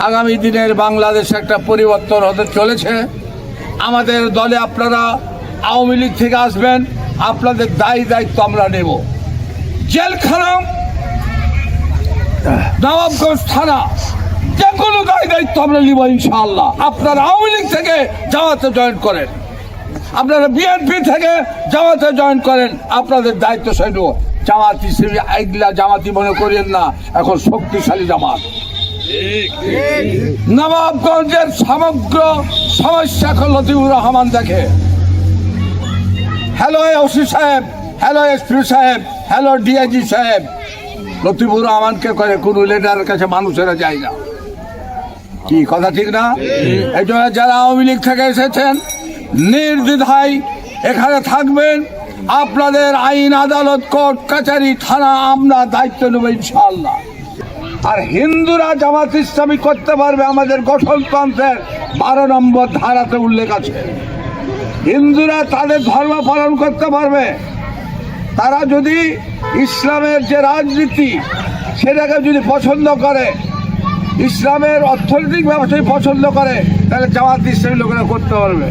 আগামী দিনের বাংলাদেশ একটা পরিবর্তন হতে চলেছে। আমাদের দলে আপনারা আওয়ামী লীগ থেকে আসবেন, আপনাদের দায়িত্ব আমরা নেব। জেলখানা, নবাবগঞ্জ থানা, যে কোনো দায়িত্ব আমরা নিব ইনশাআল্লাহ। আপনারা আওয়ামী লীগ থেকে জামাতে জয়েন করেন, আপনারা বিএনপি থেকে জামাতে জয়েন করেন, আপনাদের দায়িত্ব সেই নেব। জামাতি এগুলা জামাতি মনে করেন না, এখন শক্তিশালী জামাত। নবাবগঞ্জের সমগ্র সমস্যা এখন লতিফুর রহমান দেখে। হ্যালো ওসি সাহেব, হ্যালো এসপি সাহেব, হ্যালো ডিআইজি সাহেব। লতিফুর রহমানকে করে কোনো লিডারের কাছে মানুষেরা যায় না। কি কথা ঠিক না? এই জন্য যারা আওয়ামী লীগ থেকে এসেছেন নির্দ্বিধায় এখানে থাকবেন। আপনাদের আইন, আদালত, কোর্ট কাছারি, থানা আমরা দায়িত্ব নেব ইনশাআল্লাহ। আর হিন্দুরা জামাত ইসলামী করতে পারবে, আমাদের গঠনতন্ত্রের 12 নম্বর ধারাতে উল্লেখ আছে। হিন্দুরা তাদের ধর্ম পালন করতে পারবে। তারা যদি ইসলামের যে রাজনীতি সেটাকে যদি পছন্দ করে, ইসলামের অর্থনৈতিক ব্যবসায় পছন্দ করে, তাহলে জামাত ইসলামী লোকেরা করতে পারবে।